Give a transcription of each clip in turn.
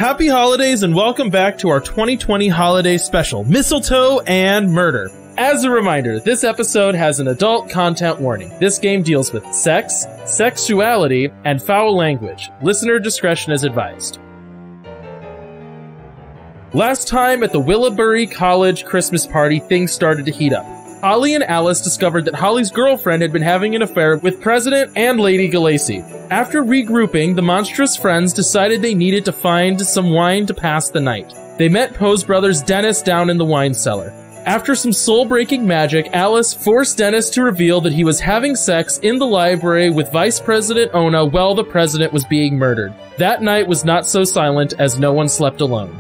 Happy holidays and welcome back to our 2020 holiday special, Mistletoe and Murder. As a reminder, this episode has an adult content warning. This game deals with sex, sexuality, and foul language. Listener discretion is advised. Last time at the Willibury College Christmas party, things started to heat up. Holly and Alice discovered that Holly's girlfriend had been having an affair with President and Lady Galacy. After regrouping, the monstrous friends decided they needed to find some wine to pass the night. They met Poe's brother's Dennis down in the wine cellar. After some soul-breaking magic, Alice forced Dennis to reveal that he was having sex in the library with Vice President Ona while the president was being murdered. That night was not so silent as no one slept alone.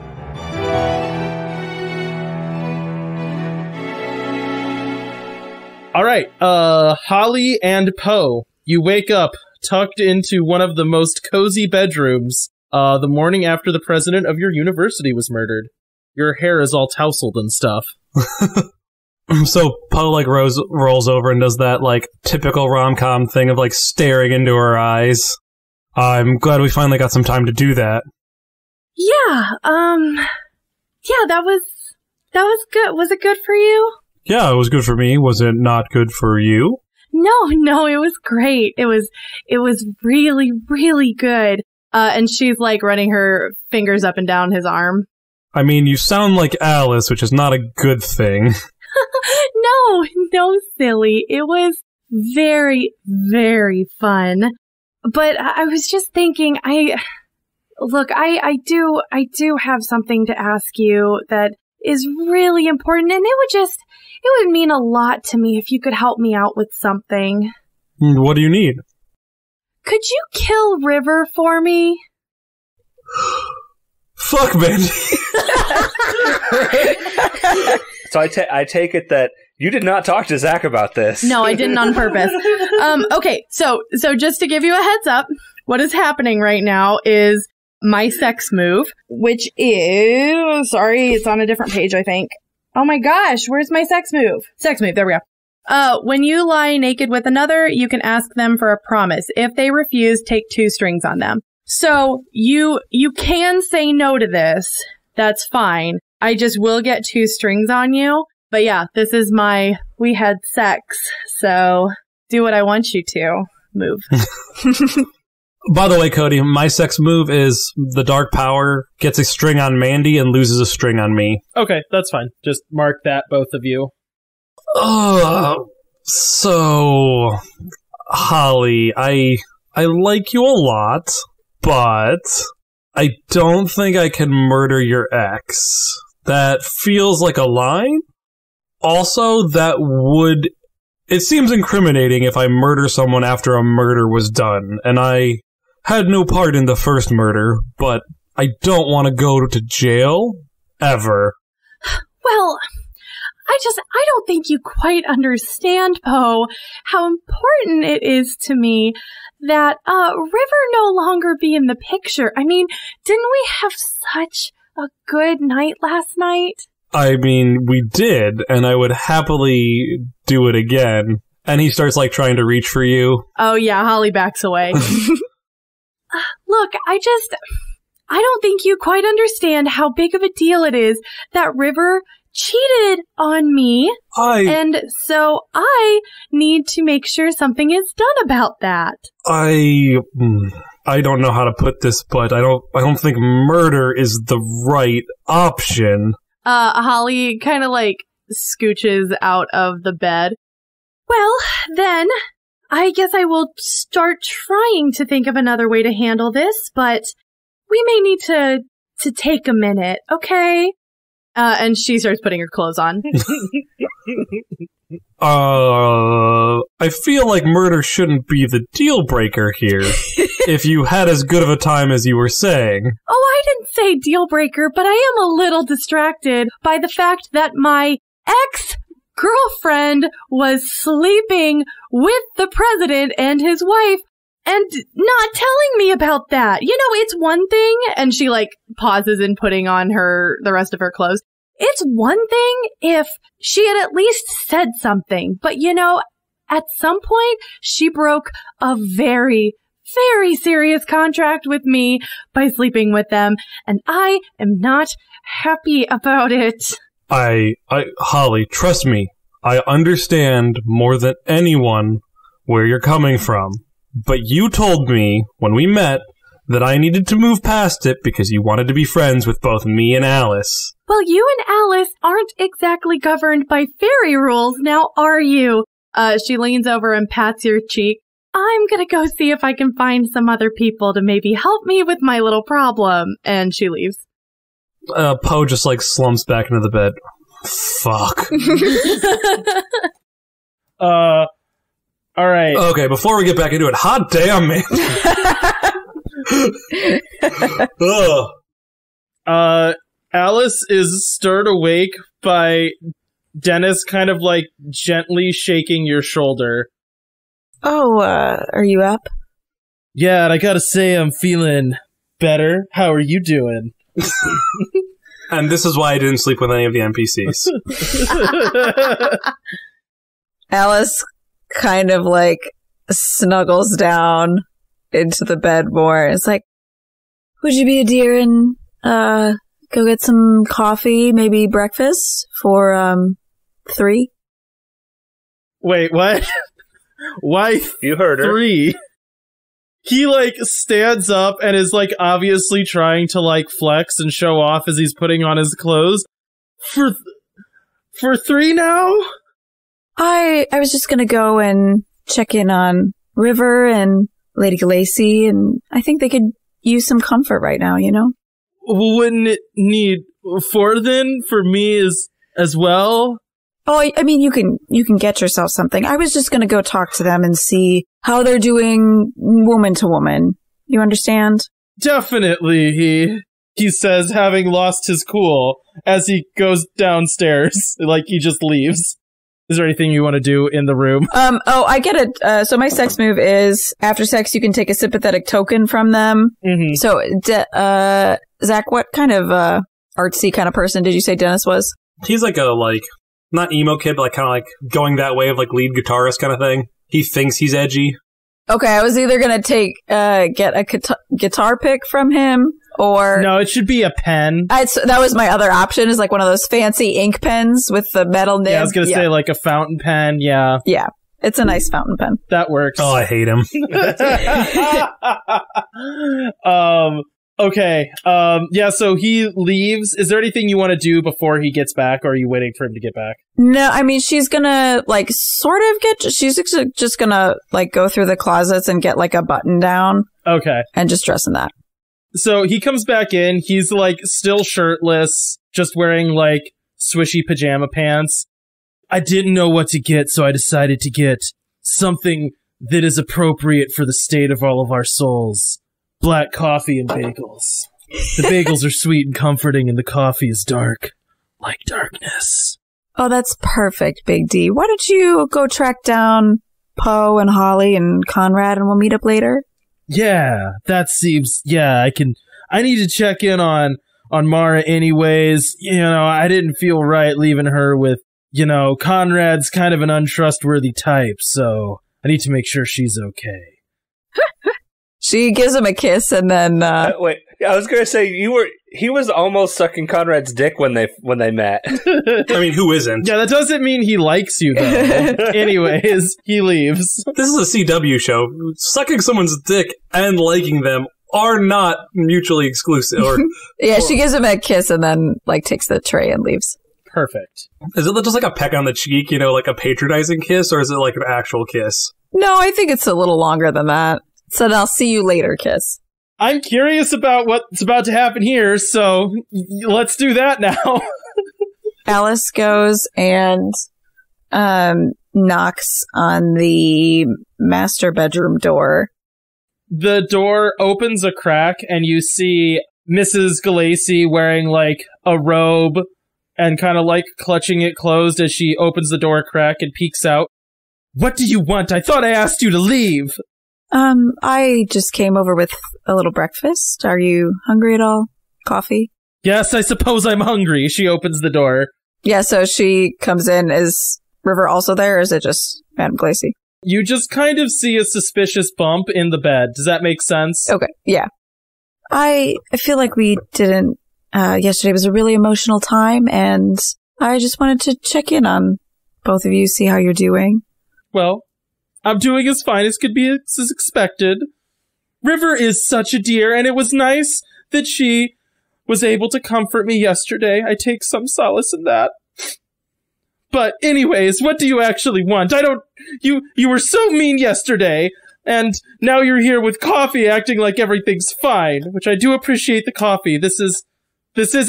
All right, Holly and Poe, you wake up tucked into one of the most cozy bedrooms the morning after the president of your university was murdered. Your hair is all tousled and stuff. So Poe like rolls over and does that like typical rom-com thing of like staring into her eyes. I'm glad we finally got some time to do that. Yeah, that was good. Was it good for you? Yeah, it was good for me. Was it not good for you? No, it was great. It was really, really good. And she's like running her fingers up and down his arm. I mean, you sound like Alice, which is not a good thing. No, silly. It was very, very fun. But I was just thinking, I do have something to ask you that is really important, and it would mean a lot to me if you could help me out with something. What do you need? Could you kill River for me? Fuck, man. So I take it that you did not talk to Zach about this. No, I didn't on purpose. Okay, so just to give you a heads up, what is happening right now is my sex move, which is... Sorry, it's on a different page, I think. Oh my gosh, where's my sex move? Sex move, there we go. When you lie naked with another, you can ask them for a promise. If they refuse, take 2 strings on them. So you can say no to this. That's fine. I just will get 2 strings on you. But yeah, this is my we had sex, so do what I want you to move. By the way, Cody, my sex move is the Dark Power gets a string on Mandy and loses a string on me. Okay, that's fine. Just mark that, both of you. So, Holly, I like you a lot, but I don't think I can murder your ex. That feels like a line. Also, it seems incriminating if I murder someone after a murder was done, and I had no part in the first murder, but I don't want to go to jail, ever. Well, I don't think you quite understand, Poe, how important it is to me that River no longer be in the picture. I mean, didn't we have such a good night last night? I mean, we did, and I would happily do it again. And he starts, like, trying to reach for you. Oh, yeah, Holly backs away. Look, I don't think you quite understand how big of a deal it is that River cheated on me. And so I need to make sure something is done about that. I don't know how to put this, but I don't think murder is the right option. Holly kind of like scooches out of the bed. Well, then I guess I will start trying to think of another way to handle this, but we may need to take a minute, okay? And she starts putting her clothes on. I feel like murder shouldn't be the deal breaker here. If you had as good of a time as you were saying. Oh, I didn't say deal breaker, but I am a little distracted by the fact that my ex-girlfriend was sleeping with the president and his wife and not telling me about that. You know, it's one thing, and she like pauses in putting on the rest of her clothes. It's one thing if she had at least said something, but you know, at some point she broke a very, very serious contract with me by sleeping with them, and I am not happy about it. Holly, trust me, I understand more than anyone where you're coming from. But you told me when we met that I needed to move past it because you wanted to be friends with both me and Alice. Well, you and Alice aren't exactly governed by fairy rules, now are you? She leans over and pats your cheek. I'm gonna go see if I can find some other people to maybe help me with my little problem. And she leaves. Poe just, slumps back into the bed. Fuck. Alright. Okay, before we get back into it, hot damn, man. Alice is stirred awake by Dennis kind of gently shaking your shoulder. Oh, are you up? Yeah, and I gotta say I'm feeling better. How are you doing? And this is why I didn't sleep with any of the NPCs. Alice kind of snuggles down into the bed more. It's like, would you be a dear and go get some coffee, maybe breakfast for 3? Wait, what? Why You heard her. 3? He stands up and is obviously trying to flex and show off as he's putting on his clothes. For 3 now? I was just gonna go and check in on River and Lady Galacy, and I think they could use some comfort right now, you know? Wouldn't it need 4 then for me as well? Oh, I mean, you can get yourself something. I was just gonna go talk to them and see how they're doing woman to woman. You understand? Definitely, he says, having lost his cool, as he goes downstairs. He just leaves. Is there anything you want to do in the room? I get it. So my sex move is, after sex, you can take a sympathetic token from them. Mm-hmm. So, Zach, what kind of, artsy kind of person did you say Dennis was? He's not emo kid, but kind of going that way of lead guitarist kind of thing. He thinks he's edgy. Okay, I was either gonna get a guitar pick from him, or... No, it should be a pen. That was my other option, is one of those fancy ink pens with the metal nib. Yeah, I was gonna say a fountain pen, yeah. Yeah, it's a nice fountain pen. That works. Oh, I hate him. Okay. Yeah, so he leaves. Is there anything you want to do before he gets back, or are you waiting for him to get back? No, I mean, she's gonna, she's just gonna, go through the closets and get, a button down. Okay. And just dress in that. So he comes back in. He's, still shirtless, just wearing, swishy pajama pants. I didn't know what to get, so I decided to get something that is appropriate for the state of all of our souls. Black coffee and bagels. The bagels are sweet and comforting, and the coffee is dark, like darkness. Oh, that's perfect, Big D. Why don't you go track down Poe and Holly and Conrad, and we'll meet up later? Yeah, that seems... Yeah, I need to check in on Maura anyways. I didn't feel right leaving her with, Conrad's kind of an untrustworthy type, so I need to make sure she's okay. She gives him a kiss, and then... Wait, I was gonna say, he was almost sucking Conrad's dick when they met. I mean, who isn't? Yeah, that doesn't mean he likes you, though. Anyways, he leaves. This is a CW show. Sucking someone's dick and liking them are not mutually exclusive. Yeah, she gives him a kiss and then, takes the tray and leaves. Perfect. Is it just a peck on the cheek, a patronizing kiss, or is it an actual kiss? No, I think it's a little longer than that. So I'll see you later, kiss. I'm curious about what's about to happen here, so let's do that now. Alice goes and knocks on the master bedroom door. The door opens a crack, and you see Mrs. Galacy wearing, a robe and kind of, clutching it closed as she opens the door crack and peeks out. What do you want? I thought I asked you to leave. I just came over with a little breakfast. Are you hungry at all? Coffee? Yes, I suppose I'm hungry. She opens the door. Yeah, so she comes in. Is River also there, or is it just Madame Glacy? You just kind of see a suspicious bump in the bed. Does that make sense? Okay, yeah. I feel like we didn't, yesterday was a really emotional time, and I just wanted to check in on both of you, see how you're doing. Well, I'm doing as fine as could be as expected. River is such a dear, and it was nice that she was able to comfort me yesterday. I take some solace in that. But anyways, what do you actually want? You were so mean yesterday, and now you're here with coffee acting like everything's fine, which I do appreciate the coffee. This is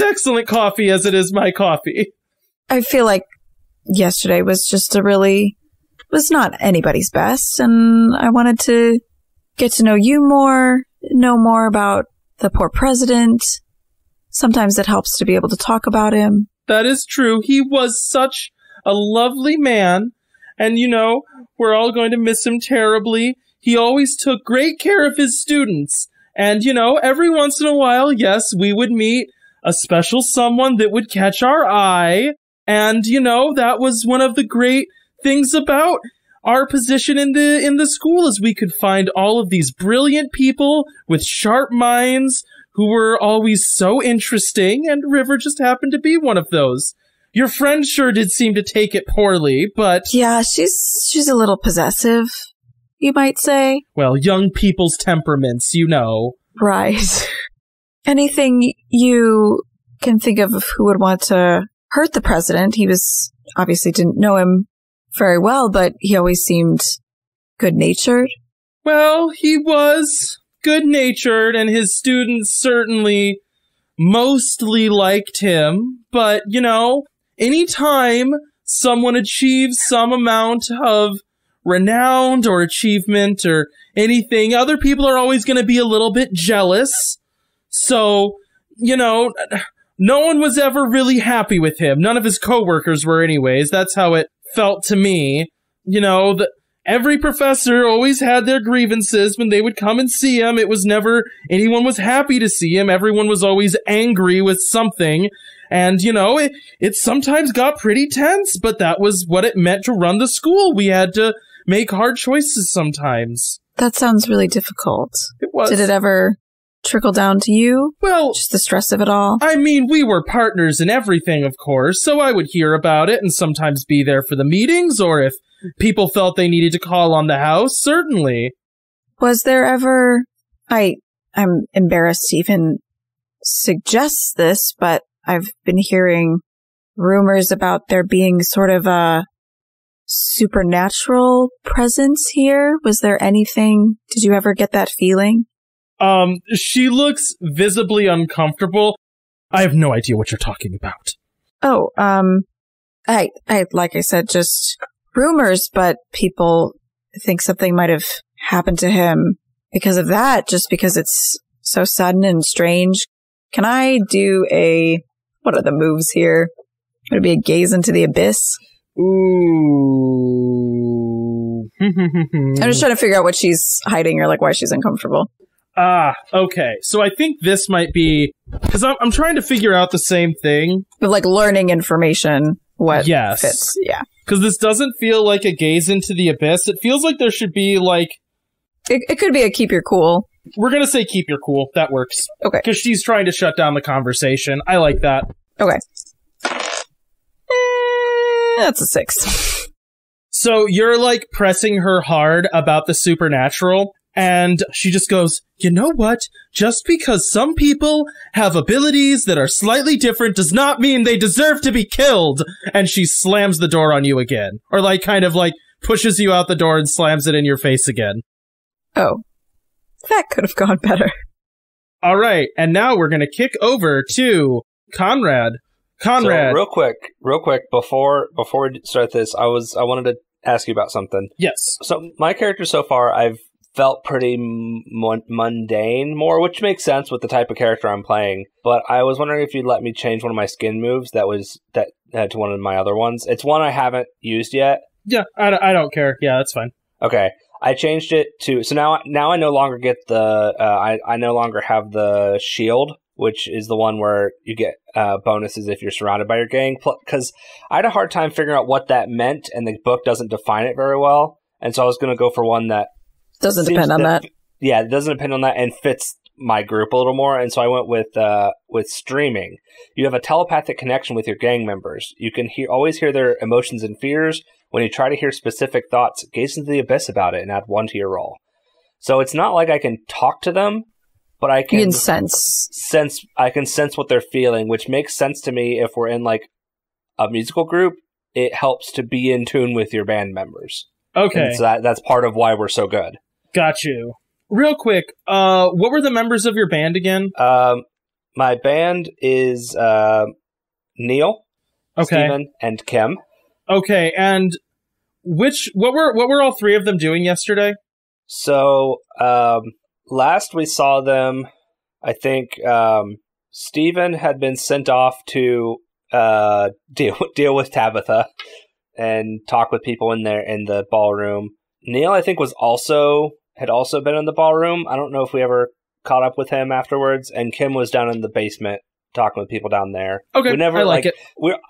excellent coffee as it is my coffee. I feel like yesterday was just was not anybody's best, and I wanted to get to know you more, know more about the poor president. Sometimes it helps to be able to talk about him. That is true. He was such a lovely man, and we're all going to miss him terribly. He always took great care of his students, and every once in a while, yes, we would meet a special someone that would catch our eye, and that was one of the great things about our position in the school, is we could find all of these brilliant people with sharp minds who were always so interesting, and River just happened to be one of those. Your friend sure did seem to take it poorly, but... Yeah, she's a little possessive, you might say. Well, young people's temperaments, Right. Anything you can think of who would want to hurt the president? He obviously didn't know him very well, but he always seemed good-natured. Well, he was good-natured, and his students certainly mostly liked him, but, anytime someone achieves some amount of renown or achievement or anything, other people are always going to be a little bit jealous. So, no one was ever really happy with him. None of his coworkers were anyways. That's how it felt to me. Every professor always had their grievances when they would come and see him. It was never anyone was happy to see him. Everyone was always angry with something. And, it sometimes got pretty tense, but that was what it meant to run the school. We had to make hard choices sometimes. That sounds really difficult. It was. Did it ever trickle down to you? Well, just the stress of it all? I mean, we were partners in everything, of course, so I would hear about it and sometimes be there for the meetings, or if people felt they needed to call on the house, certainly. Was there ever... I'm embarrassed to even suggest this, but I've been hearing rumors about there being sort of a supernatural presence here. Was there anything? Did you ever get that feeling? She looks visibly uncomfortable. I have no idea what you're talking about. Oh, I like I said, just rumors, but people think something might have happened to him because of that, just because it's so sudden and strange. Can I do what are the moves here? Would it be a gaze into the abyss? Ooh. I'm just trying to figure out what she's hiding or why she's uncomfortable. Okay. So I think this might be, because I'm trying to figure out the same thing. But learning information, what yes. fits. Yeah. Because this doesn't feel like a gaze into the abyss. It feels like there should be It could be a keep your cool. We're going to say keep your cool. That works. Okay. Because she's trying to shut down the conversation. I like that. Okay. That's a 6. So you're pressing her hard about the supernatural, and she just goes, you know what? Just because some people have abilities that are slightly different does not mean they deserve to be killed. And she slams the door on you again. Or pushes you out the door and slams it in your face again. Oh. That could have gone better. All right, and now we're going to kick over to Conrad. Conrad. So real quick, before we start this, I wanted to ask you about something. Yes. So my character so far, I've felt pretty mundane more, which makes sense with the type of character I'm playing. But I was wondering if you'd let me change one of my skin moves to one of my other ones. It's one I haven't used yet. Yeah, I don't care. Yeah, that's fine. Okay. I changed it to, so now I no longer get I no longer have the shield, which is the one where you get bonuses if you're surrounded by your gang. Because I had a hard time figuring out what that meant, and the book doesn't define it very well. And so I was going to go for one that Doesn't depend on that. Yeah, it doesn't depend on that and fits my group a little more. And so I went with streaming. You have a telepathic connection with your gang members. You can always hear their emotions and fears. When you try to hear specific thoughts, gaze into the abyss about it and add 1 to your roll. So it's not like I can talk to them, but I can sense what they're feeling, which makes sense to me if we're in like a musical group. It helps to be in tune with your band members. Okay. And so that's part of why we're so good. Got you. Real quick, what were the members of your band again? My band is Neil, Steven, and Kim. Okay, and what were all 3 of them doing yesterday? So, last we saw them, I think Steven had been sent off to deal with Tabitha and talk with people in the ballroom. Neil, I think, had also been in the ballroom. I don't know if we ever caught up with him afterwards. And Kim was down in the basement talking with people down there. Okay, I like it.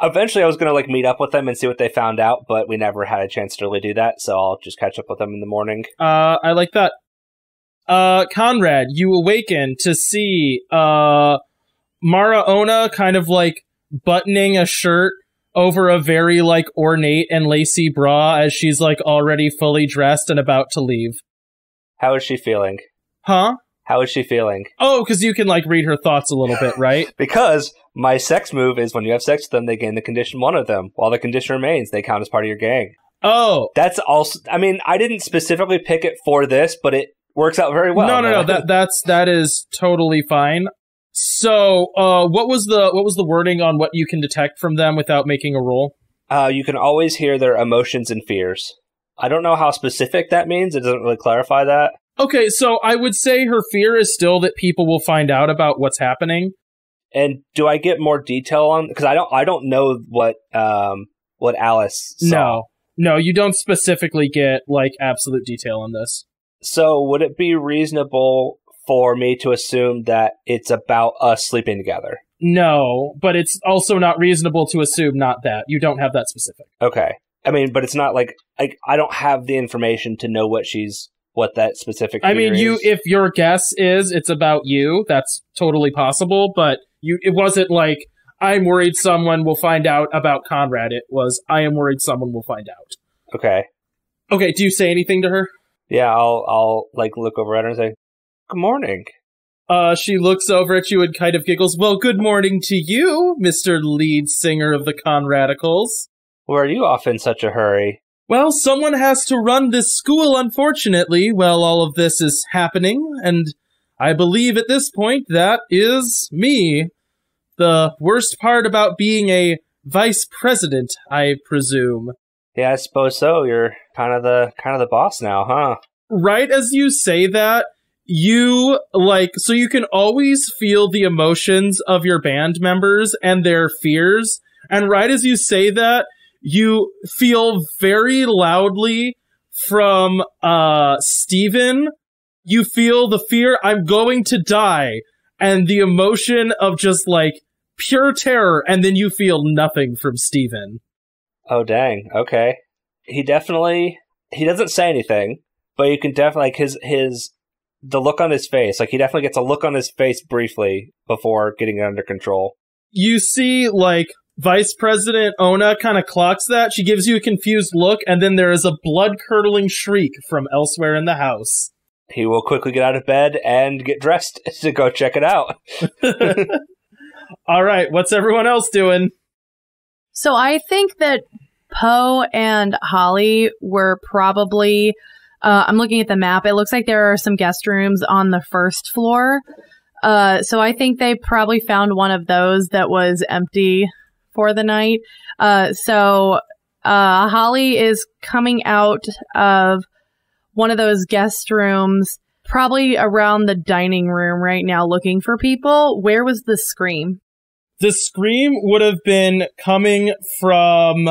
Eventually, I was going to meet up with them and see what they found out, but we never had a chance to really do that. So I'll just catch up with them in the morning. I like that. Conrad, you awaken to see Maura Ona kind of buttoning a shirt over a very ornate and lacy bra as she's already fully dressed and about to leave. How is she feeling? Huh? How is she feeling? Oh, because you can read her thoughts a little bit, right? Because my sex move is when you have sex with them, they gain the condition 1 of them. While the condition remains, they count as part of your gang. Oh. That's also, I didn't specifically pick it for this, but it works out very well. No, that is totally fine. So, what was the wording on what you can detect from them without making a roll? You can always hear their emotions and fears. I don't know how specific that means. It doesn't really clarify that. Okay, so I would say her fear is still that people will find out about what's happening. And do I get more detail on? Because I don't know what Alice saw. No, you don't specifically get absolute detail on this. So would it be reasonable for me to assume that it's about us sleeping together? No, but it's also not reasonable to assume not that. You don't have that specific. Okay. But it's not I don't have the information to know what that specific fear is. If your guess is it's about you, that's totally possible, but it wasn't I'm worried someone will find out about Conrad. It was, I am worried someone will find out. Okay. Okay, do you say anything to her? Yeah, I'll look over at her and say, "Good morning." She looks over at you and kind of giggles. Well, good morning to you, Mr. Lead Singer of the Conradicals. Where are you off in such a hurry? Well, someone has to run this school, unfortunately, while all of this is happening, and I believe at this point that is me. The worst part about being a vice president, I presume. Yeah, I suppose so. You're kind of the boss now, huh? Right as you say that, you so you can always feel the emotions of your band members and their fears, and right as you say that, you feel very loudly from Steven. You feel the fear, I'm going to die, and the emotion of just pure terror, and then you feel nothing from Steven. Oh dang, okay. He doesn't say anything, but you can definitely the look on his face, he definitely gets a look on his face briefly before getting it under control. You see Vice President Ona kind of clocks that. She gives you a confused look, and then there is a blood-curdling shriek from elsewhere in the house. He will quickly get out of bed and get dressed to go check it out. All right, what's everyone else doing? So I think that Poe and Holly were probably... I'm looking at the map. It looks like there are some guest rooms on the first floor. So I think they probably found one of those that was empty for the night. So Holly is coming out of one of those guest rooms, probably around the dining room right now, looking for people. Where was the scream? The scream would have been coming from,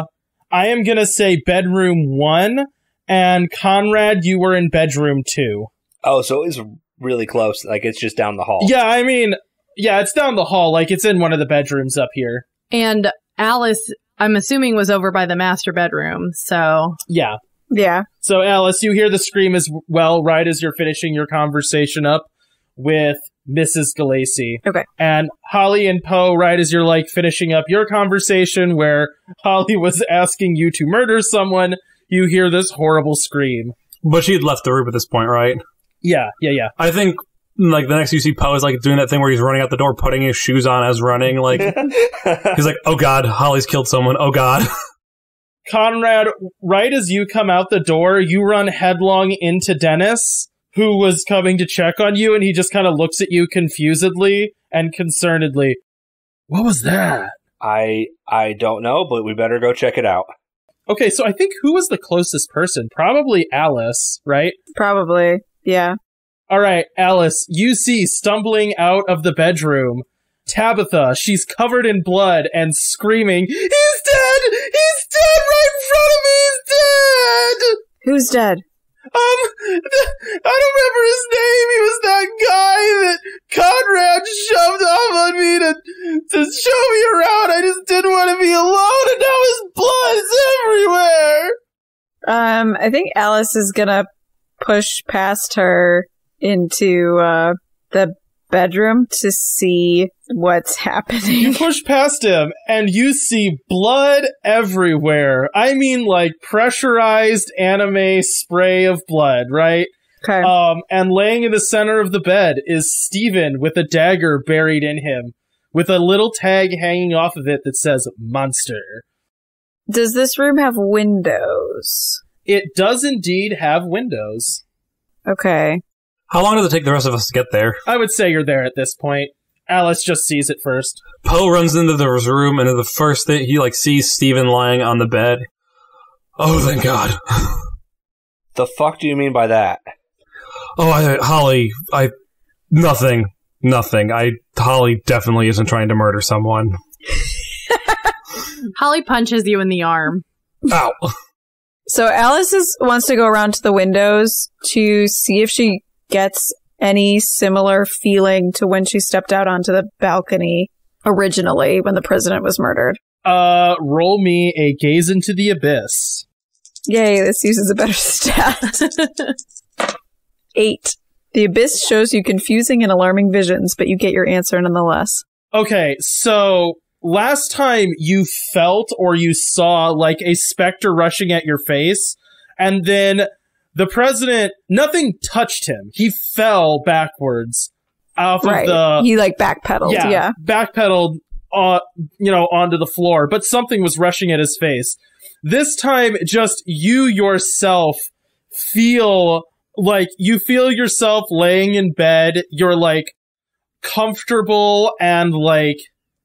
I am going to say, bedroom 1, and Conrad, you were in bedroom 2. Oh, so it was really close. It's just down the hall. Yeah, it's down the hall. It's in one of the bedrooms up here. And Alice, I'm assuming, was over by the master bedroom, so... Yeah. Yeah. So, Alice, you hear the scream as well right as you're finishing your conversation up with Mrs. Galacy. Okay. And Holly and Poe, right as you're, like, finishing up your conversation where Holly was asking you to murder someone, you hear this horrible scream. But she had left the room at this point, right? Yeah. I think, like, the next you see Poe is, like, doing that thing where he's running out the door, putting his shoes on as running, like... he's like, oh god, Holly's killed someone, oh god. Conrad, right as you come out the door, you run headlong into Dennis, who was coming to check on you, and he just kind of looks at you confusedly and concernedly. What was that? I don't know, but we better go check it out. Okay, so I think who was the closest person? Probably Alice, right? Probably. Yeah. All right, Alice, you see stumbling out of the bedroom Tabitha. She's covered in blood and screaming, "He's dead! He's dead right in front of me! He's dead!" Who's dead? I don't remember his name. He was that guy that Conrad shoved off on me to show me around. I just didn't want to be alone, and now his blood is everywhere. I think Alice is gonna push past her into the bedroom to see what's happening. You push past him, and you see blood everywhere. I mean, like, pressurized anime spray of blood, right? Okay. And laying in the center of the bed is Steven with a dagger buried in him, with a little tag hanging off of it that says Monster. Does this room have windows? It does indeed have windows. Okay. How long does it take the rest of us to get there? I would say you're there at this point. Alice just sees it first. Poe runs into the room, and the first thing he sees Steven lying on the bed. Oh, thank God. The fuck do you mean by that? Oh, Holly, nothing. Holly definitely isn't trying to murder someone. Holly punches you in the arm. Ow. So Alice wants to go around to the windows to see if she gets any similar feeling to when she stepped out onto the balcony originally when the president was murdered. Roll me a gaze into the abyss. Yay, this uses a better stat. 8. The abyss shows you confusing and alarming visions, but you get your answer nonetheless. Okay, so last time you felt or you saw like a specter rushing at your face, and then the president, nothing touched him. He fell backwards off of the... He backpedaled, yeah. Backpedaled, onto the floor, but something was rushing at his face. This time, just you yourself feel yourself laying in bed. You're comfortable and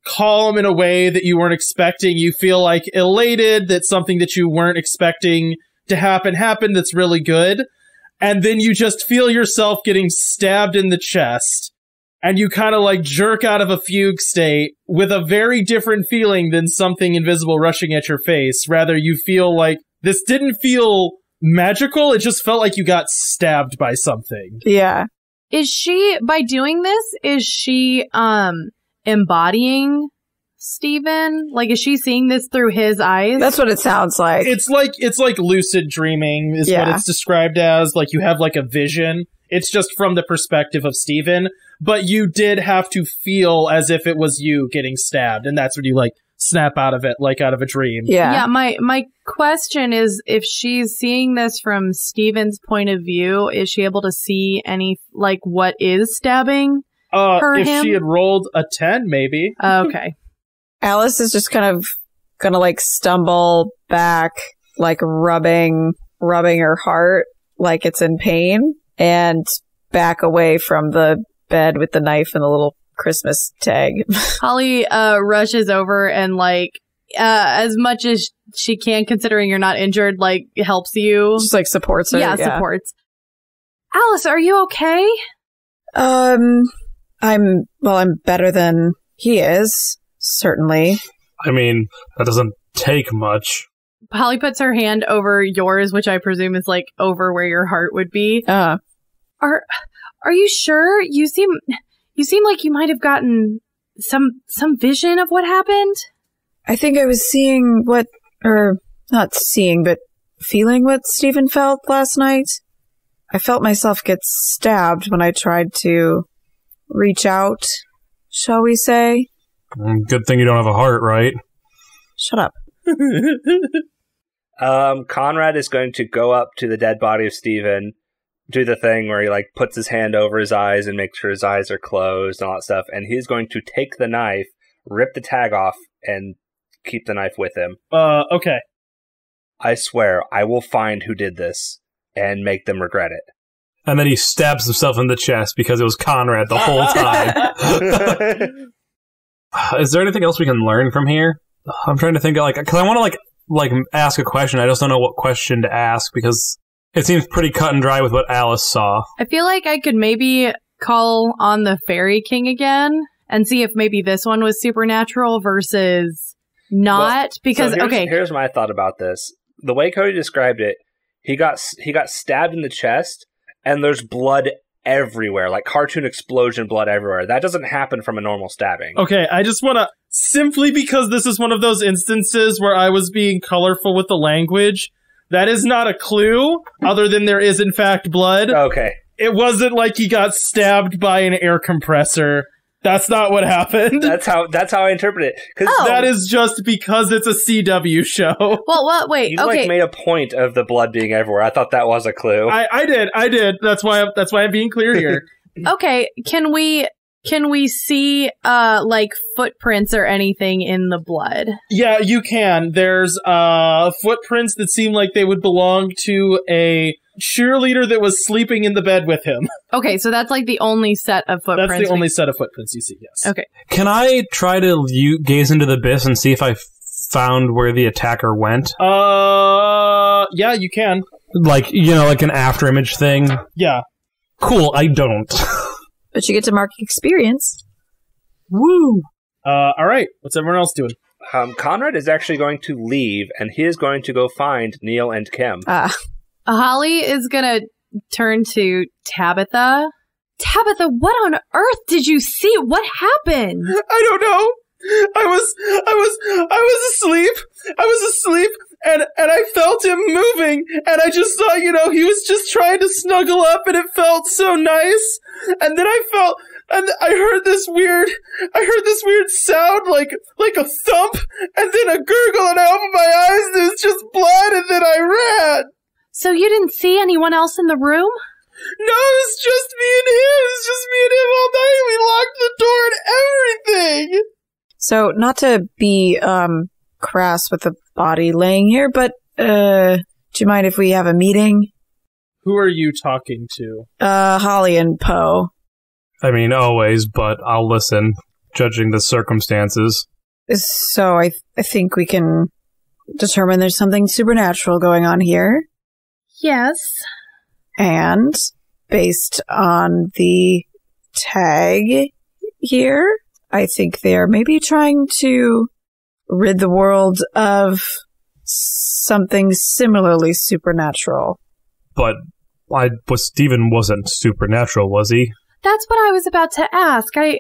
calm in a way that you weren't expecting. You feel elated that something that you weren't expecting to happened that's really good. And then you just feel yourself getting stabbed in the chest. And you kind of jerk out of a fugue state with a very different feeling than something invisible rushing at your face. Rather, you feel this didn't feel magical. It just felt like you got stabbed by something. Yeah. Is she, by doing this, is she embodying Steven? Is she seeing this through his eyes? That's what it sounds like. It's like lucid dreaming is what it's described as. You have a vision. It's just from the perspective of Steven, but you did have to feel as if it was you getting stabbed, and that's when you snap out of it, out of a dream. Yeah, my question is, if she's seeing this from Steven's point of view, is she able to see any, what is stabbing if she had rolled a 10, maybe. Okay. Alice is just kind of gonna stumble back, rubbing her heart like it's in pain, and back away from the bed with the knife and the little Christmas tag. Holly rushes over and as much as she can, considering you're not injured, helps you. Just supports her. Yeah, supports. Alice, are you okay? I'm better than he is, certainly. I mean, that doesn't take much. Holly puts her hand over yours, which I presume is over where your heart would be. Are you sure? You seem like you might have gotten some vision of what happened. I think I was seeing not seeing, but feeling what Stephen felt last night. I felt myself get stabbed when I tried to reach out, shall we say. Good thing you don't have a heart, right? Shut up. Conrad is going to go up to the dead body of Stephen, do the thing where he like puts his hand over his eyes and makes sure his eyes are closed and all that stuff, and he's going to take the knife, rip the tag off, and keep the knife with him. Okay. I swear, I will find who did this and make them regret it. And then he stabs himself in the chest because it was Conrad the whole time. Is there anything else we can learn from here? I'm trying to think, because I want to, ask a question. I just don't know what question to ask because it seems pretty cut and dry with what Alice saw. I feel like I could maybe call on the Fairy King again and see if maybe this one was supernatural versus not. Because, here's my thought about this. The way Cody described it, he got stabbed in the chest, and there's blood everywhere, like cartoon explosion blood everywhere. That doesn't happen from a normal stabbing. Okay, I just want to, simply because this is one of those instances where I was being colorful with the language, that is not a clue, other than there is in fact blood. Okay. It wasn't like he got stabbed by an air compressor. That's not what happened. That's how I interpret it. That is just because it's a CW show. Well, wait. You made a point of the blood being everywhere. I thought that was a clue. I did. That's why I'm being clear here. Okay, can we see footprints or anything in the blood? Yeah, you can. There's footprints that seem like they would belong to a cheerleader that was sleeping in the bed with him. Okay, so that's the only set of footprints. That's the only set of footprints you see, yes. Okay. Can I try to gaze into the abyss and see if I found where the attacker went? Yeah, you can. Like an after image thing? Yeah. Cool, I don't. But you get to mark experience. Woo! Alright, what's everyone else doing? Conrad is actually going to leave, and he is going to go find Neil and Kim. Holly is gonna turn to Tabitha. Tabitha, what on earth did you see? What happened? I don't know. I was asleep and I felt him moving and I just saw, he was just trying to snuggle up and it felt so nice. And then I heard this weird sound like a thump and then a gurgle and I opened my eyes and it was just blood and then I ran. So you didn't see anyone else in the room? No, it was just me and him. It was just me and him all night. We locked the door and everything. So, not to be crass with the body laying here, but do you mind if we have a meeting? Who are you talking to? Holly and Poe. I mean, always, but I'll listen, judging the circumstances. So, I think we can determine there's something supernatural going on here. Yes. And based on the tag here, I think they are maybe trying to rid the world of something similarly supernatural. But Stephen wasn't supernatural, was he? That's what I was about to ask. I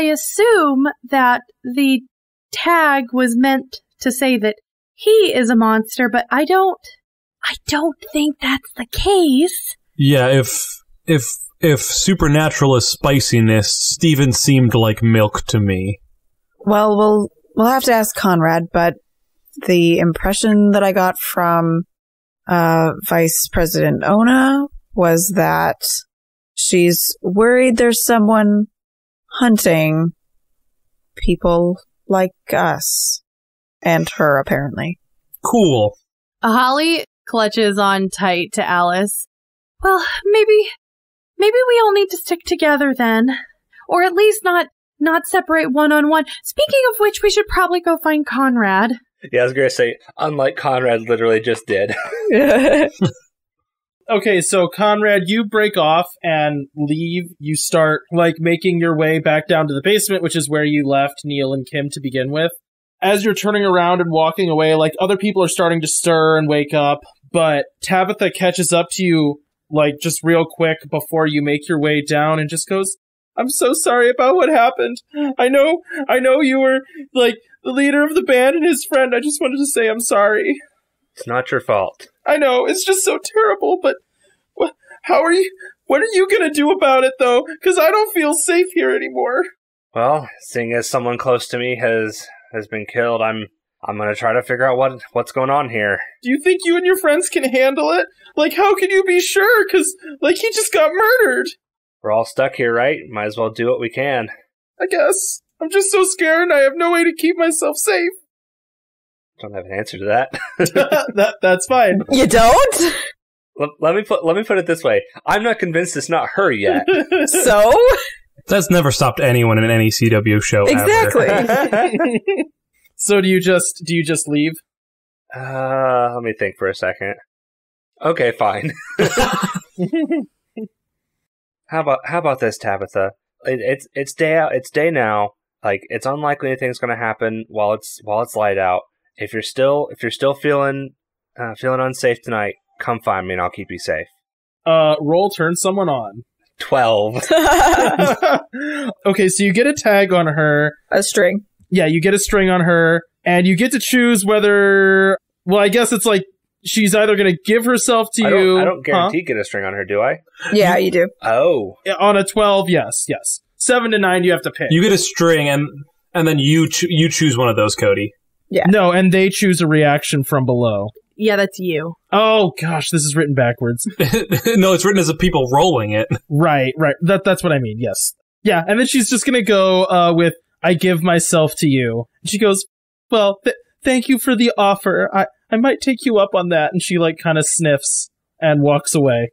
assume that the tag was meant to say that he is a monster, but I don't think that's the case. Yeah, if supernatural is spiciness, Stephen seemed like milk to me. Well, we'll have to ask Conrad, but the impression that I got from Vice President Ona was that she's worried there's someone hunting people like us. And her, apparently. Cool. Holly clutches on tight to Alice. Well, maybe we all need to stick together then. Or at least not separate one-on-one. Speaking of which, we should probably go find Conrad. Yeah, I was going to say, unlike Conrad literally just did. Okay, so Conrad, you break off and leave. You start, making your way back down to the basement, which is where you left Neil and Kim to begin with. As you're turning around and walking away, other people are starting to stir and wake up, but Tabitha catches up to you, just real quick before you make your way down and just goes, I'm so sorry about what happened. I know you were, the leader of the band and his friend. I just wanted to say I'm sorry. It's not your fault. I know, it's just so terrible, but what are you gonna do about it, though? Because I don't feel safe here anymore. Well, seeing as someone close to me has been killed, I'm gonna try to figure out what's going on here. Do you think you and your friends can handle it? Like, how can you be sure? Because, like, he just got murdered. We're all stuck here, right? Might as well do what we can. I guess. I'm just so scared and I have no way to keep myself safe. Don't have an answer to that. That's fine. You don't? Let me put it this way. I'm not convinced it's not her yet. So? That's never stopped anyone in any CW show Exactly. ever. So do you just leave? Let me think for a second. Okay, fine. How about this, Tabitha? It's day out. It's day now. Like, it's unlikely anything's going to happen while it's light out. If you're still feeling unsafe tonight, come find me and I'll keep you safe. Roll turn someone on. 12. Okay, so you get a tag on her. A string. Yeah, you get a string on her, and you get to choose whether... Well, I guess it's like she's either going to give herself to you... I don't guarantee get a string on her, do I? Yeah, you do. Oh. On a 12, yes. 7 to 9, you have to pick. You get a string, and then you choose one of those, Cody. Yeah. No, and they choose a reaction from below. Yeah, that's you. Oh, gosh, this is written backwards. No, it's written as the people rolling it. Right. That's what I mean, yes. Yeah, and then she's just going to go with, I give myself to you. And she goes, well, thank you for the offer. I might take you up on that. And she, like, kind of sniffs and walks away.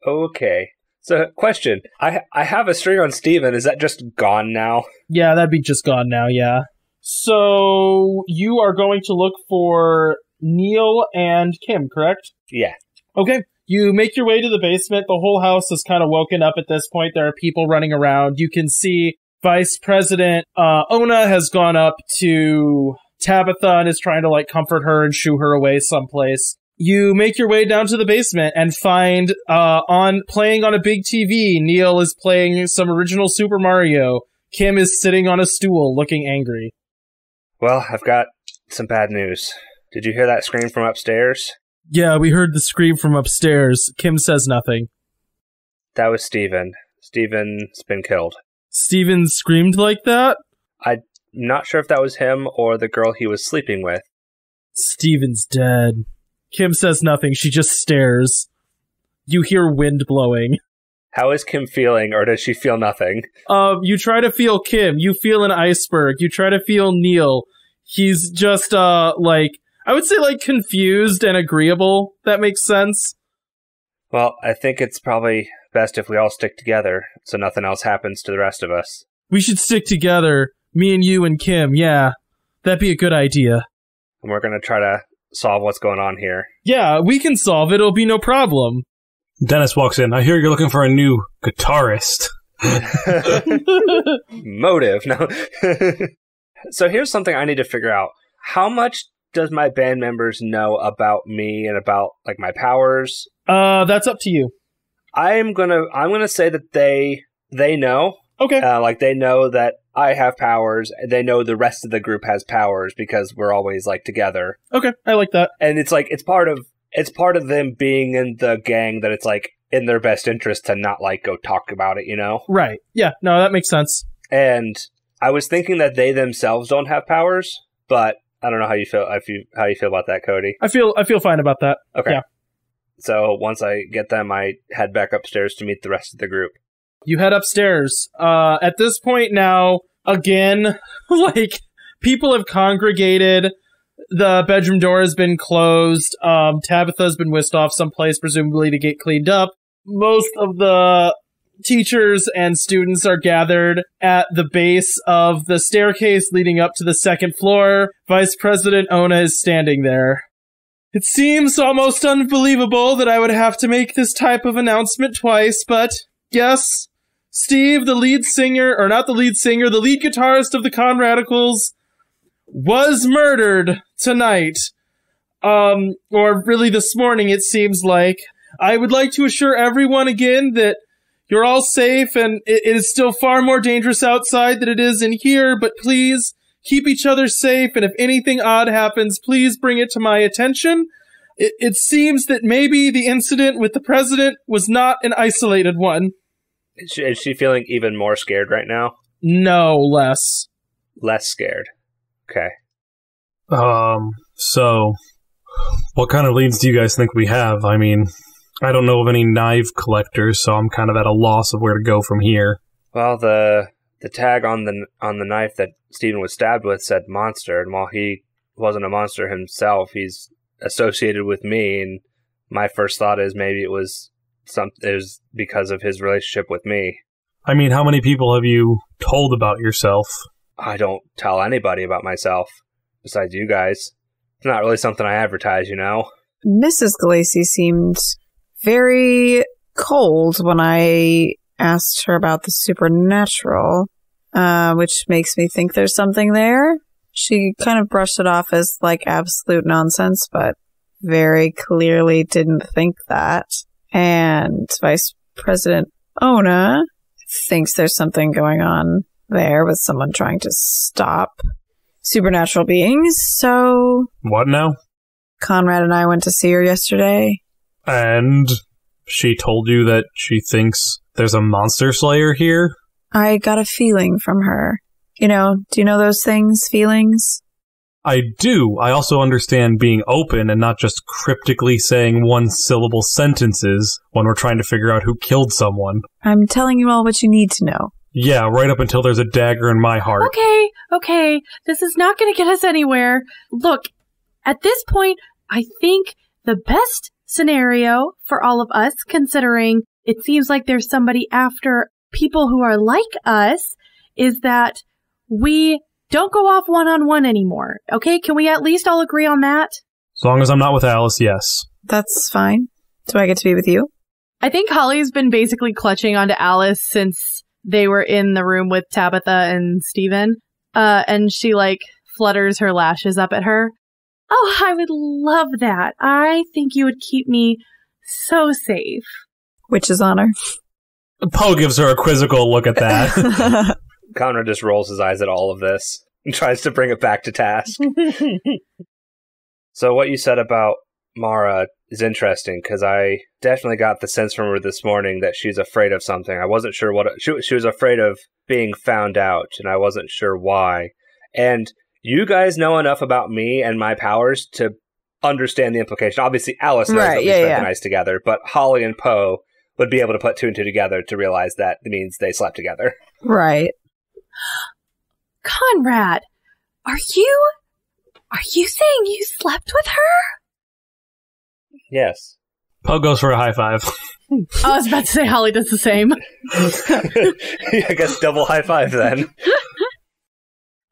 Okay. So, question. I have a string on Steven. Is that just gone now? Yeah, that'd be just gone now, yeah. So, you are going to look for Neil and Kim, correct? Yeah. Okay. You make your way to the basement. The whole house is kind of woken up at this point. There are people running around. You can see Vice President Ona has gone up to Tabitha and is trying to, like, comfort her and shoo her away someplace. You make your way down to the basement and find playing on a big TV, Neil is playing some original Super Mario. Kim is sitting on a stool looking angry. Well, I've got some bad news. Did you hear that scream from upstairs? Yeah, we heard the scream from upstairs. Kim says nothing. That was Steven. Steven's been killed. Steven screamed like that? I'm not sure if that was him or the girl he was sleeping with. Steven's dead. Kim says nothing. She just stares. You hear wind blowing. How is Kim feeling, or does she feel nothing? You try to feel Kim. You feel an iceberg. You try to feel Neil. He's just, like, I would say, like, confused and agreeable. That makes sense. Well, I think it's probably best if we all stick together, so nothing else happens to the rest of us. We should stick together. Me and you and Kim, yeah. That'd be a good idea. And we're gonna try to solve what's going on here. Yeah, we can solve it. It'll be no problem. Dennis walks in. I hear you're looking for a new guitarist. Motive. No. So here's something I need to figure out. How much does my band members know about me and about, like, my powers? That's up to you. I'm gonna say that they know. Okay. Like, they know that I have powers. They know the rest of the group has powers because we're always, like, together. Okay, I like that. And it's like it's part of them being in the gang that it's like in their best interest to not, like, go talk about it, you know? Right. Yeah. No, that makes sense. And I was thinking that they themselves don't have powers, but I don't know how you feel. How you feel about that, Cody? I feel fine about that. Okay. Yeah. So once I get them, I head back upstairs to meet the rest of the group. You head upstairs. At this point now, again, like, people have congregated. The bedroom door has been closed. Tabitha's been whisked off someplace, presumably to get cleaned up. Most of the teachers and students are gathered at the base of the staircase leading up to the second floor. Vice President Ona is standing there. It seems almost unbelievable that I would have to make this type of announcement twice, but yes, Steve, the lead singer, or not the lead singer, the lead guitarist of the Conradicals, was murdered tonight. Or really this morning, it seems like. I would like to assure everyone again that you're all safe, and it is still far more dangerous outside than it is in here, but please keep each other safe, and if anything odd happens, please bring it to my attention. It seems that maybe the incident with the president was not an isolated one. Is she feeling even more scared right now? No, less. Less scared. Okay. So, what kind of leads do you guys think we have? I mean, I don't know of any knife collectors, so I'm kind of at a loss of where to go from here. Well, the tag on the knife that Stephen was stabbed with said monster, and while he wasn't a monster himself, he's associated with me, and my first thought is maybe it was because of his relationship with me. I mean, how many people have you told about yourself? I don't tell anybody about myself, besides you guys. It's not really something I advertise, you know? Mrs. Galacy seemed very cold when I asked her about the supernatural, which makes me think there's something there. She kind of brushed it off as, like, absolute nonsense, but very clearly didn't think that. And Vice President Ona thinks there's something going on there with someone trying to stop supernatural beings, so... What now? Conrad and I went to see her yesterday. And she told you that she thinks there's a monster slayer here? I got a feeling from her. You know, do you know those things, feelings? I do. I also understand being open and not just cryptically saying one-syllable sentences when we're trying to figure out who killed someone. I'm telling you all what you need to know. Yeah, right up until there's a dagger in my heart. Okay. This is not going to get us anywhere. Look, at this point, I think the best scenario for all of us, considering it seems like there's somebody after people who are like us, is that we don't go off one-on-one anymore. Okay, can we at least all agree on that? As long as I'm not with Alice, yes. That's fine. Do I get to be with you? I think Holly's been basically clutching onto Alice since they were in the room with Tabitha and Steven. And she, like, flutters her lashes up at her. Oh, I would love that. I think you would keep me so safe. Witch's honor. Poe gives her a quizzical look at that. Conrad just rolls his eyes at all of this and tries to bring it back to task. So what you said about Maura is interesting, because I definitely got the sense from her this morning that she's afraid of something. I wasn't sure what... She was afraid of being found out, and I wasn't sure why. And you guys know enough about me and my powers to understand the implication. Obviously, Alice knows that we spent the night together, but Holly and Poe would be able to put two and two together to realize that it means they slept together. Right. Conrad, are you saying you slept with her? Yes. Poe goes for a high five. I was about to say Holly does the same. I guess double high five then.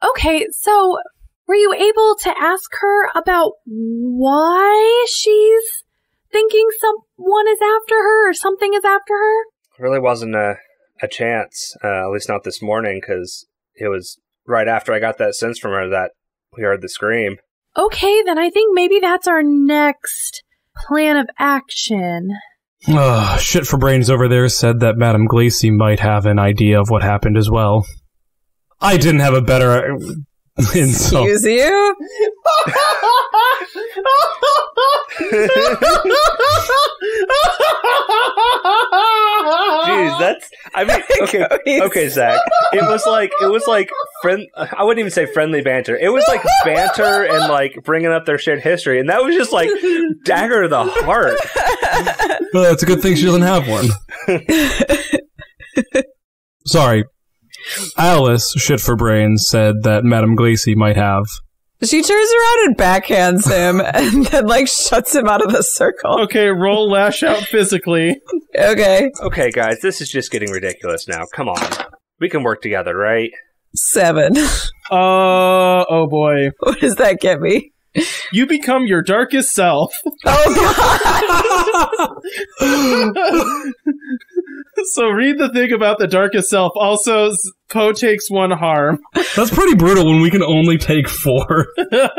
Okay, so were you able to ask her about why she's thinking someone is after her or something is after her? Really wasn't a chance, at least not this morning, because it was right after I got that sense from her that we heard the scream. Okay, then I think maybe that's our next plan of action. Shit for Brains over there said that Madame Glacy might have an idea of what happened as well. I didn't have a better insult. Excuse you? Jeez, that's... I mean, okay, Zach. It was like I wouldn't even say friendly banter. It was like banter and like bringing up their shared history, and that was just like dagger to the heart. Well, it's a good thing she doesn't have one. Sorry. Alice, shit for brains, said that Madame Glacy might have. She turns around and backhands him and then, like, shuts him out of the circle. Okay, roll lash out physically. Okay. Okay, guys, this is just getting ridiculous now. Come on. We can work together, right? 7. Oh boy. What does that get me? You become your darkest self. Oh, God! So read the thing about the darkest self. Also, Poe takes 1 harm. That's pretty brutal when we can only take 4.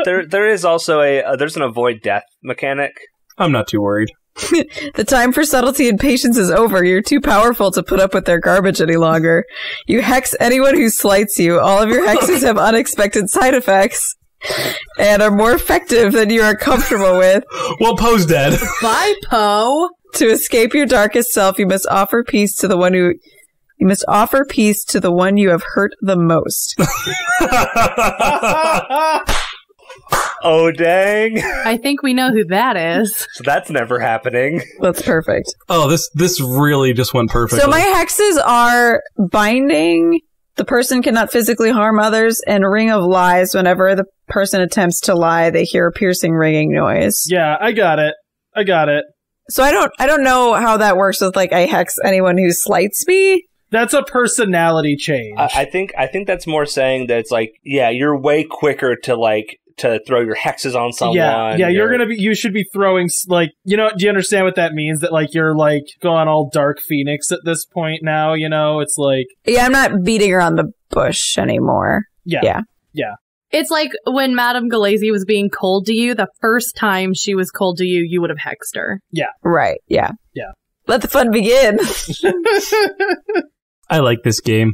There is also there's an avoid death mechanic. I'm not too worried. The time for subtlety and patience is over. You're too powerful to put up with their garbage any longer. You hex anyone who slights you. All of your hexes have unexpected side effects. and are more effective than you are comfortable with. Well, Poe's dead. Bye, Poe. To escape your darkest self, you must offer peace to the one you have hurt the most. Oh, dang. I think we know who that is. So that's never happening. That's perfect. Oh, this really just went perfectly. So my hexes are binding, the person cannot physically harm others, and ring of lies. Whenever the person attempts to lie, they hear a piercing ringing noise. Yeah, I got it. So I don't know how that works with, like, I hex anyone who slights me. That's a personality change. I think that's more saying that it's like, yeah, you're way quicker to throw your hexes on someone. Yeah, you should be throwing, like, you know, do you understand what that means? That, like, you're, like, going all Dark Phoenix at this point now, you know? It's like... Yeah, I'm not beating around the bush anymore. Yeah. It's like when Madame Galazi was being cold to you, the first time she was cold to you, you would have hexed her. Yeah. Right, yeah. Yeah. Let the fun begin. I like this game.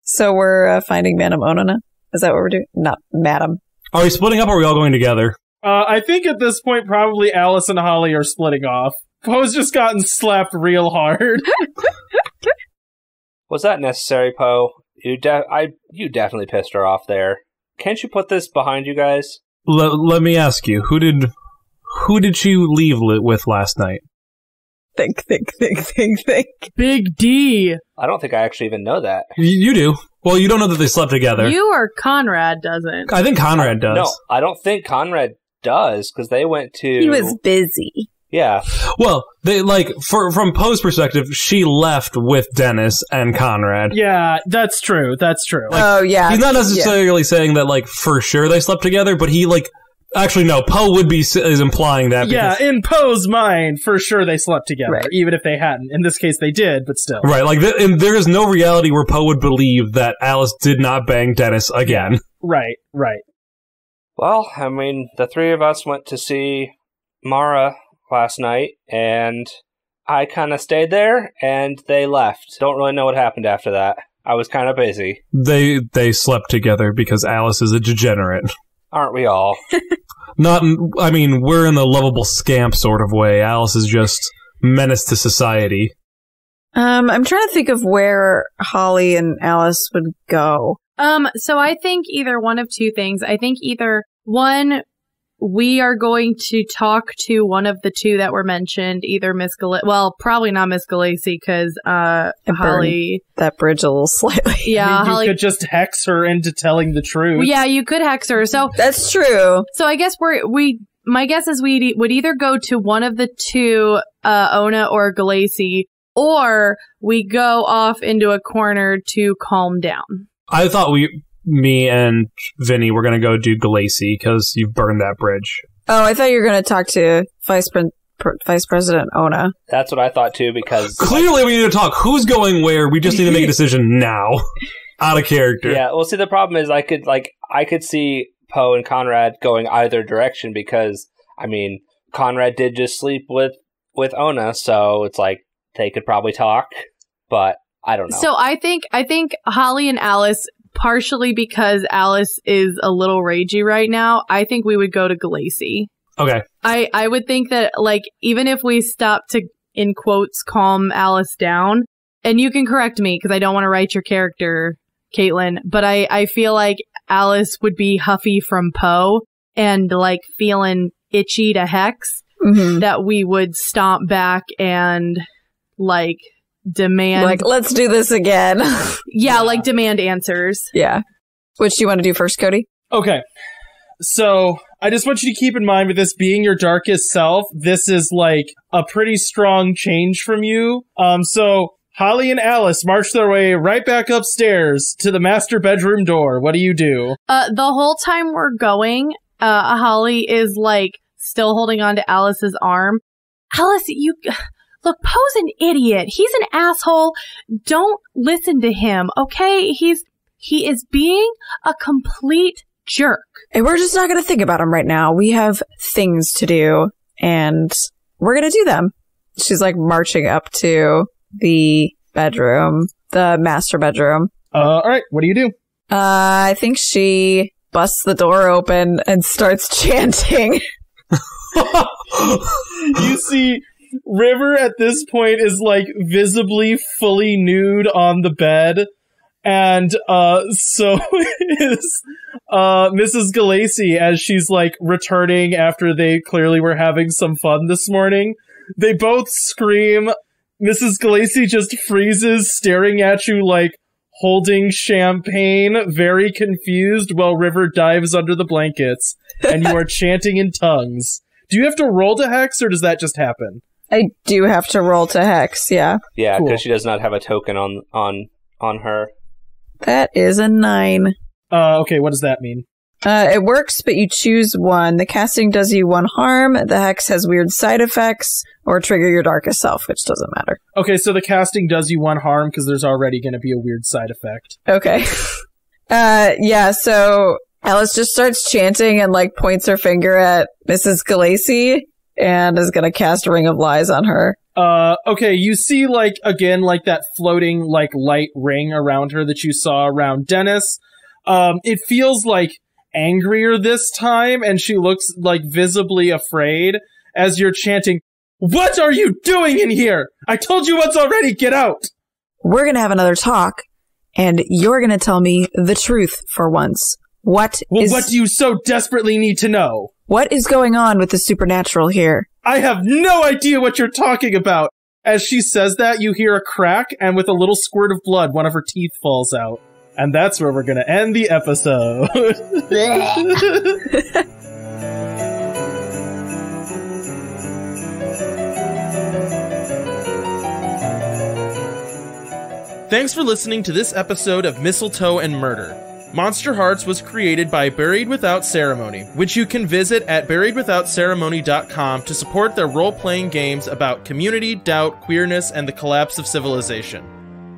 So we're finding Madame Ona? Is that what we're doing? Not Madame. Are we splitting up or are we all going together? I think at this point, probably Alice and Holly are splitting off. Poe's just gotten slapped real hard. Was that necessary, Poe? You definitely pissed her off there. Can't you put this behind you guys? Let me ask you, who did she leave with last night? Think. Big D. I don't think I actually even know that. You do. Well, you don't know that they slept together. You or Conrad doesn't. I think Conrad does. No, I don't think Conrad does, because they went to... He was busy. Yeah. Well, they, like, from Poe's perspective, she left with Dennis and Conrad. Yeah, that's true. Like, oh, yeah. He's not necessarily saying that, like, for sure they slept together, but he, like... Actually, no, Poe is implying that. Yeah, in Poe's mind, for sure they slept together, right. Even if they hadn't. In this case, they did, but still. Right, like, and there is no reality where Poe would believe that Alice did not bang Dennis again. Right. Well, I mean, the three of us went to see Maura last night, and I kind of stayed there, and they left. Don't really know what happened after that. I was kind of busy. They slept together because Alice is a degenerate. Aren't we all? I mean, we're in the lovable scamp sort of way. Alice is just menace to society. I'm trying to think of where Holly and Alice would go. So I think either one of two things. I think either one, we are going to talk to one of the two that were mentioned, either Miss Galacy, well, probably not Miss Galacy, because Holly... that bridge a little slightly. Yeah, I mean, Holly... You could just hex her into telling the truth. Yeah, you could hex her, so... That's true. So I guess my guess is we would either go to one of the two, Ona or Galacy, or we go off into a corner to calm down. I thought me and Vinny were going to go do Galacy because you've burned that bridge. Oh, I thought you were going to talk to Vice President Ona. That's what I thought too, because... Clearly we need to talk. Who's going where? We just need to make a decision now. Out of character. Yeah, well, see, the problem is I could see Poe and Conrad going either direction because, I mean, Conrad did just sleep with Ona, so it's like they could probably talk, but I don't know. So I think Holly and Alice... Partially because Alice is a little ragey right now, I think we would go to Galacy. Okay. I would think that, like, even if we stop to, in quotes, calm Alice down, and you can correct me because I don't want to write your character, Caitlin, but I feel like Alice would be huffy from Poe and, like, feeling itchy to hex, that we would stomp back and, like... demand, like, let's do this again. Yeah, like demand answers. Yeah. Which do you want to do first, Cody? Okay. So I just want you to keep in mind, with this being your darkest self, this is like a pretty strong change from you. So Holly and Alice march their way right back upstairs to the master bedroom door. What do you do? The whole time we're going, Holly is like still holding on to Alice's arm. Alice, look, Poe's an idiot. He's an asshole. Don't listen to him, okay? He is being a complete jerk. And we're just not going to think about him right now. We have things to do, and we're going to do them. She's like marching up to the bedroom, the master bedroom. All right. What do you do? I think she busts the door open and starts chanting. You see, River at this point is like visibly fully nude on the bed. And so is Mrs. Galacy, as she's like returning after they clearly were having some fun this morning. They both scream. Mrs. Galacy just freezes, staring at you like holding champagne, very confused, while River dives under the blankets, and you are chanting in tongues. Do you have to roll to hex, or does that just happen? I do have to roll to hex, yeah. Yeah, because Cool. she does not have a token on her. That is a 9. Okay, what does that mean? It works, but you choose one. The casting does you 1 harm, the hex has weird side effects, or trigger your darkest self, which doesn't matter. Okay, so the casting does you 1 harm, because there's already going to be a weird side effect. Okay. Yeah, so Alice just starts chanting and, like, points her finger at Mrs. Galacy, and is gonna cast Ring of Lies on her. Okay, you see, like, again, like that floating, like, light ring around her that you saw around Dennis. It feels, like, angrier this time, and she looks, like, visibly afraid as you're chanting, "What are you doing in here? I told you once already, get out!" We're gonna have another talk, and you're gonna tell me the truth for once. What do you so desperately need to know? What is going on with the supernatural here? I have no idea what you're talking about. As she says that, you hear a crack, and with a little squirt of blood, one of her teeth falls out. And that's where we're going to end the episode. Thanks for listening to this episode of Mistletoe and Murder. Monsterhearts was created by Buried Without Ceremony, which you can visit at buriedwithoutceremony.com to support their role-playing games about community, doubt, queerness, and the collapse of civilization.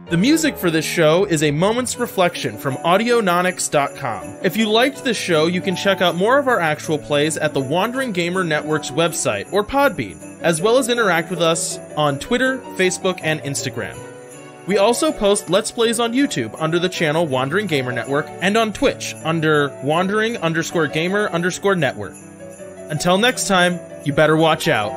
The music for this show is A Moment's Reflection from Audiononics.com. If you liked this show, you can check out more of our actual plays at the Wandering Gamer Network's website or Podbean, as well as interact with us on Twitter, Facebook, and Instagram. We also post Let's Plays on YouTube under the channel Wandering Gamer Network and on Twitch under Wandering_Gamer_Network. Until next time, you better watch out.